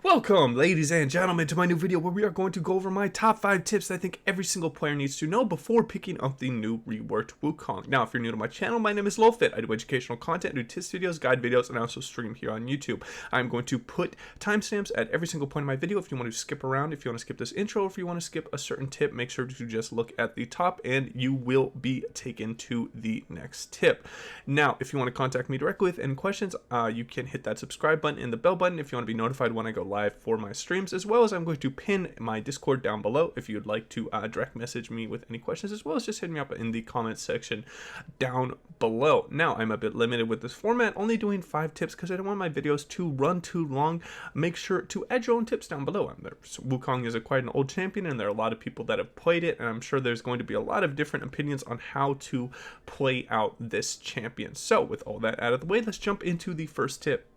Welcome, ladies and gentlemen, to my new video where we are going to go over my top 5 tips that I think every single player needs to know before picking up the new Reworked Wukong. Now, if you're new to my channel, my name is LowFit. I do educational content, do tips videos, guide videos, and I also stream here on YouTube. I'm going to put timestamps at every single point of my video. If you want to skip around, if you want to skip this intro, if you want to skip a certain tip, make sure to just look at the top and you will be taken to the next tip. Now, if you want to contact me directly with any questions, you can hit that subscribe button and the bell button if you want to be notified when I go live for my streams, as well as I'm going to pin my Discord down below if you'd like to direct message me with any questions, as well as just hit me up in the comments section down below. Now, I'm a bit limited with this format, only doing 5 tips because I don't want my videos to run too long. Make sure to add your own tips down below. Wukong is quite an old champion and there are a lot of people that have played it, and I'm sure there's going to be a lot of different opinions on how to play out this champion. So with all that out of the way, let's jump into the first tip.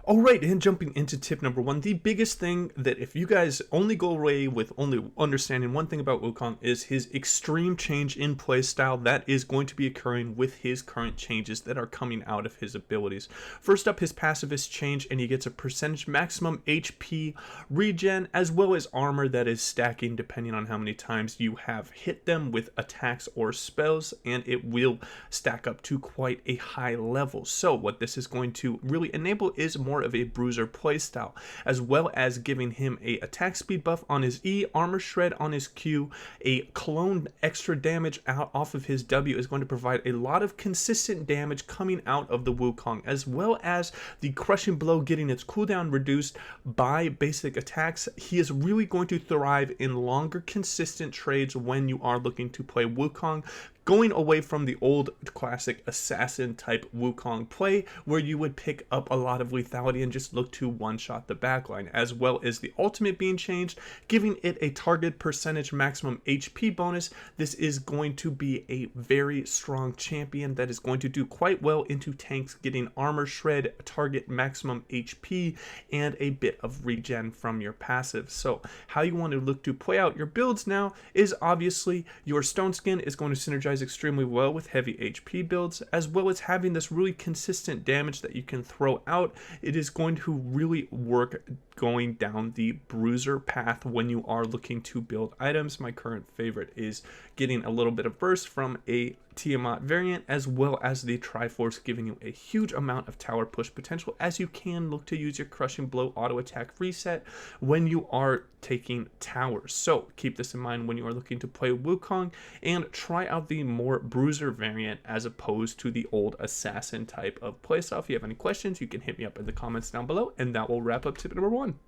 Alright, and jumping into tip number 1, the biggest thing that if you guys only go away with only understanding one thing about Wukong is his extreme change in playstyle that is going to be occurring with his current changes that are coming out of his abilities. First up, his pacifist change, and he gets a percentage maximum HP regen, as well as armor that is stacking depending on how many times you have hit them with attacks or spells, and it will stack up to quite a high level. So what this is going to really enable is more of a bruiser playstyle, as well as giving him a attack speed buff on his E, armor shred on his Q, a clone extra damage out off of his W is going to provide a lot of consistent damage coming out of the Wukong, as well as the crushing blow getting its cooldown reduced by basic attacks. He is really going to thrive in longer consistent trades when you are looking to play Wukong, going away from the old classic assassin type Wukong play where you would pick up a lot of lethality and just look to one-shot the backline, as well as the ultimate being changed, giving it a target percentage maximum HP bonus. This is going to be a very strong champion that is going to do quite well into tanks, getting armor shred, target maximum HP, and a bit of regen from your passive. So how you want to look to play out your builds now is obviously your stone skin is going to synergize extremely well with heavy HP builds, as well as having this really consistent damage that you can throw out. It is going to really work going down the bruiser path when you are looking to build items. My current favorite is getting a little bit of burst from a Tiamat variant, as well as the Triforce giving you a huge amount of tower push potential, as you can look to use your crushing blow auto attack reset when you are taking towers. So keep this in mind when you are looking to play Wukong, and try out the more bruiser variant as opposed to the old assassin type of playstyle. If you have any questions, you can hit me up in the comments down below, and that will wrap up tip number 1.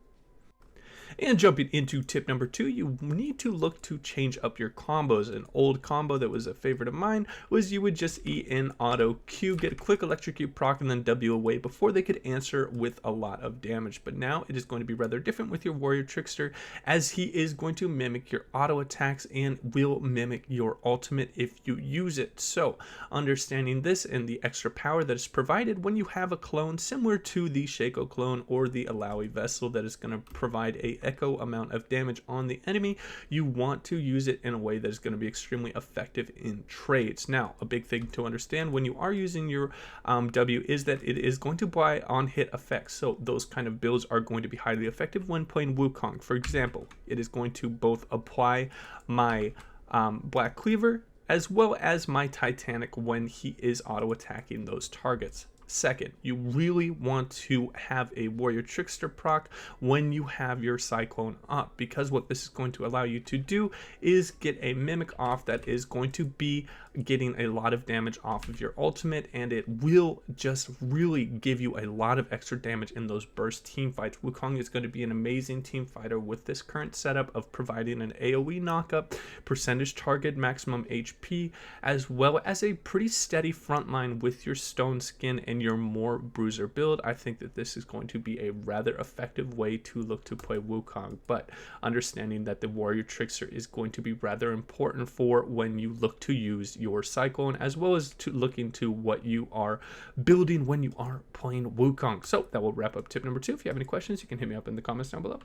And jumping into tip number 2, you need to look to change up your combos. An old combo that was a favorite of mine was you would just E in auto Q, get a quick electrocute proc, and then W away before they could answer with a lot of damage. But now it is going to be rather different with your warrior trickster, as he is going to mimic your auto attacks and will mimic your ultimate if you use it. So understanding this and the extra power that is provided when you have a clone similar to the Shaco clone or the Alawi vessel that is going to provide a echo amount of damage on the enemy, you want to use it in a way that is going to be extremely effective in trades. Now, a big thing to understand when you are using your W is that it is going to buy on hit effects. So those kind of builds are going to be highly effective when playing Wukong. For example, it is going to both apply my Black Cleaver as well as my Titanic when he is auto attacking those targets. Second, you really want to have a warrior trickster proc when you have your cyclone up, because what this is going to allow you to do is get a mimic off that is going to be getting a lot of damage off of your ultimate, and it will just really give you a lot of extra damage in those burst team fights. Wukong is going to be an amazing team fighter with this current setup of providing an AoE knockup, percentage target maximum HP, as well as a pretty steady frontline with your stone skin and your more bruiser build. I think that this is going to be a rather effective way to look to play Wukong, but understanding that the warrior trickster is going to be rather important for when you look to use your cyclone, as well as to look into what you are building when you are playing Wukong. So that will wrap up tip number 2. If you have any questions, you can hit me up in the comments down below.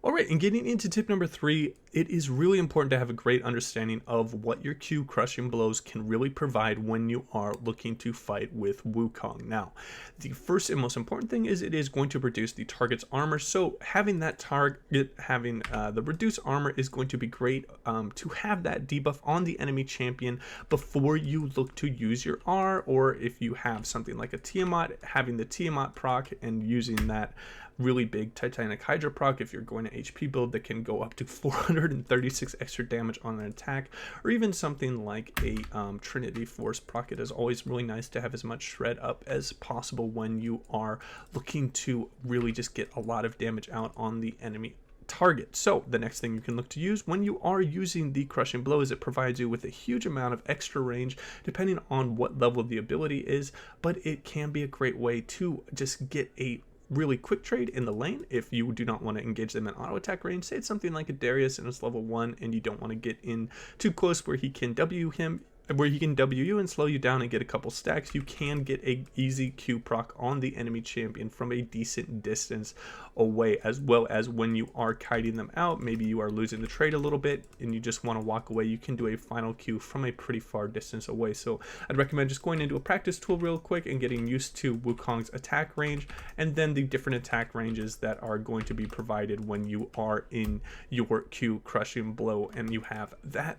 All right, and getting into tip number 3, it is really important to have a great understanding of what your Q crushing blows can really provide when you are looking to fight with Wukong. Now, the first and most important thing is it is going to reduce the target's armor, so having that target having the reduced armor is going to be great to have that debuff on the enemy champion before you look to use your R, or if you have something like a Tiamat, having the Tiamat proc and using that really big Titanic Hydra proc if you're going to HP build that can go up to 436 extra damage on an attack, or even something like a Trinity Force proc. It is always really nice to have as much shred up as possible when you are looking to really just get a lot of damage out on the enemy target. So the next thing you can look to use when you are using the crushing blow is it provides you with a huge amount of extra range depending on what level the ability is, but it can be a great way to just get a really quick trade in the lane if you do not want to engage them in auto attack range. Say it's something like a Darius and it's level 1 and you don't want to get in too close where he can W you and slow you down and get a couple stacks. You can get a easy Q proc on the enemy champion from a decent distance away, as well as when you are kiting them out, maybe you are losing the trade a little bit and you just want to walk away, you can do a final Q from a pretty far distance away. So I'd recommend just going into a practice tool real quick and getting used to Wukong's attack range and then the different attack ranges that are going to be provided when you are in your Q crushing blow and you have that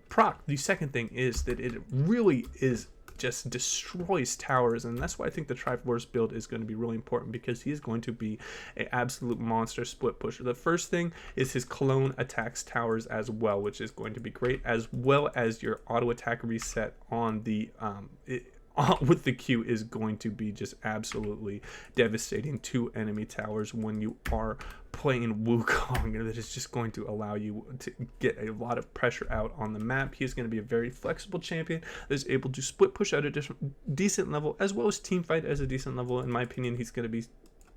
proc. The second thing is that it really just destroys towers, and that's why I think the Triforce build is going to be really important, because he is going to be an absolute monster split pusher. The first thing is his clone attacks towers as well, which is going to be great, as well as your auto attack reset on the with the Q is going to be just absolutely devastating to enemy towers when you are playing Wukong. That is just going to allow you to get a lot of pressure out on the map. He is going to be a very flexible champion that is able to split push at a decent level, as well as team fight as a decent level. In my opinion, he's going to be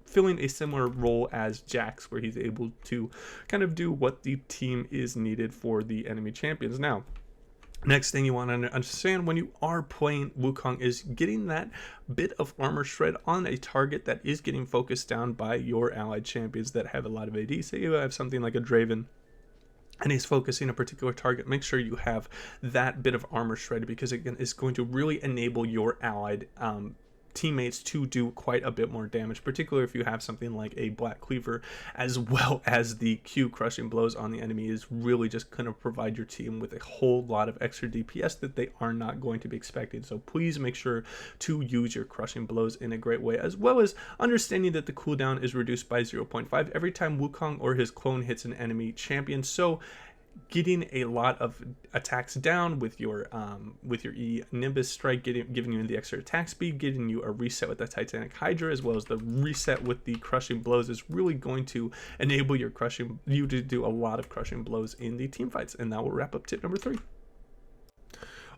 filling a similar role as Jax, where he's able to kind of do what the team is needed for the enemy champions. Now, next thing you want to understand when you are playing Wukong is getting that bit of armor shred on a target that is getting focused down by your allied champions that have a lot of AD. Say you have something like a Draven and he's focusing a particular target, make sure you have that bit of armor shredded, because again, it's going to really enable your allied teammates to do quite a bit more damage, particularly if you have something like a Black Cleaver, as well as the Q crushing blows on the enemy is really just going to provide your team with a whole lot of extra DPS that they are not going to be expecting. So please make sure to use your crushing blows in a great way, as well as understanding that the cooldown is reduced by 0.5 every time Wukong or his clone hits an enemy champion. So getting a lot of attacks down with your E Nimbus Strike, giving you the extra attack speed, getting you a reset with the Titanic Hydra, as well as the reset with the crushing blows, is really going to enable you to do a lot of crushing blows in the team fights. And that will wrap up tip number 3.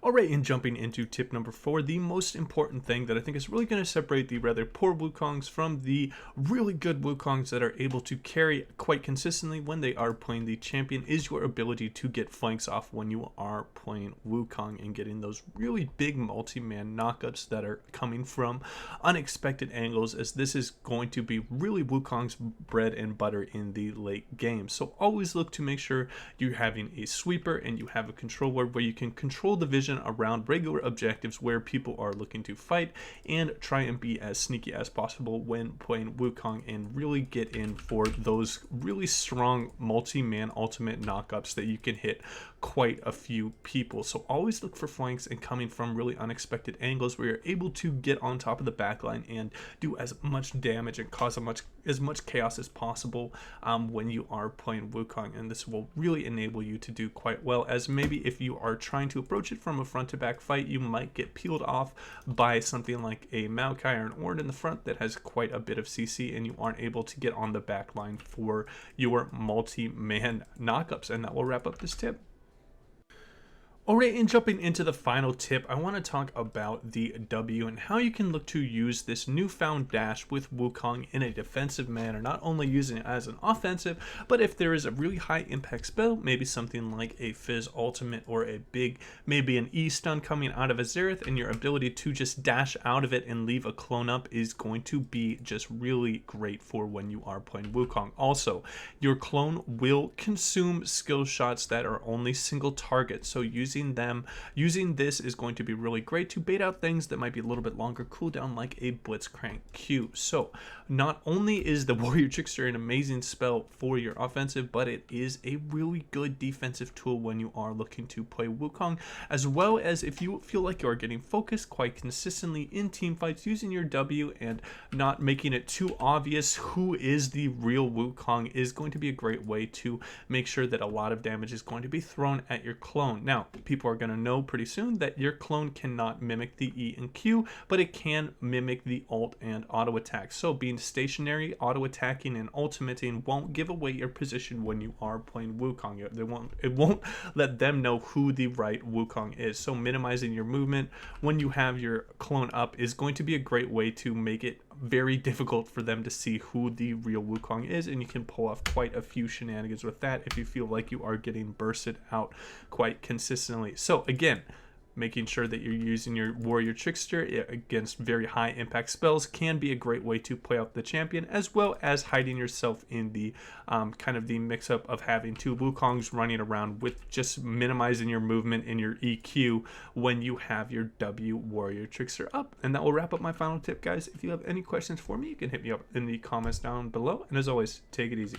Alright, and jumping into tip number 4, the most important thing that I think is really going to separate the rather poor Wukongs from the really good Wukongs that are able to carry quite consistently when they are playing the champion is your ability to get flanks off when you are playing Wukong and getting those really big multi-man knockups that are coming from unexpected angles, as this is going to be really Wukong's bread and butter in the late game. So always look to make sure you're having a sweeper and you have a control ward where you can control the vision around regular objectives where people are looking to fight, and try and be as sneaky as possible when playing Wukong and really get in for those really strong multi-man ultimate knockups that you can hit quite a few people. So always look for flanks and coming from really unexpected angles where you're able to get on top of the backline and do as much damage and cause as much chaos as possible when you are playing Wukong. And this will really enable you to do quite well, as maybe if you are trying to approach it from a front to back fight, you might get peeled off by something like a Maokai or an Ornn in the front that has quite a bit of CC, and you aren't able to get on the back line for your multi-man knockups. And that will wrap up this tip. Alright, and jumping into the final tip, I want to talk about the W and how you can look to use this newfound dash with Wukong in a defensive manner, not only using it as an offensive, but if there is a really high impact spell, maybe something like a Fizz ultimate or a big, maybe an E stun coming out of Azereth, and your ability to just dash out of it and leave a clone up is going to be just really great for when you are playing Wukong. Also, your clone will consume skill shots that are only single target, so using this is going to be really great to bait out things that might be a little bit longer cooldown, like a Blitzcrank Q. So not only is the Warrior Trickster an amazing spell for your offensive, but it is a really good defensive tool when you are looking to play Wukong, as well as if you feel like you are getting focused quite consistently in team fights, using your W and not making it too obvious who is the real Wukong is going to be a great way to make sure that a lot of damage is going to be thrown at your clone. Now, people are going to know pretty soon that your clone cannot mimic the E and Q, but it can mimic the ult and auto attack. So being stationary, auto attacking, and ultimating won't give away your position when you are playing Wukong. It won't let them know who the right Wukong is. So minimizing your movement when you have your clone up is going to be a great way to make it very difficult for them to see who the real Wukong is, and you can pull off quite a few shenanigans with that if you feel like you are getting bursted out quite consistently. So again, making sure that you're using your Warrior Trickster against very high impact spells can be a great way to play out the champion, as well as hiding yourself in the kind of the mix up of having two Wukongs running around with just minimizing your movement in your EQ when you have your W Warrior Trickster up. And that will wrap up my final tip, guys. If you have any questions for me, you can hit me up in the comments down below, and as always, take it easy.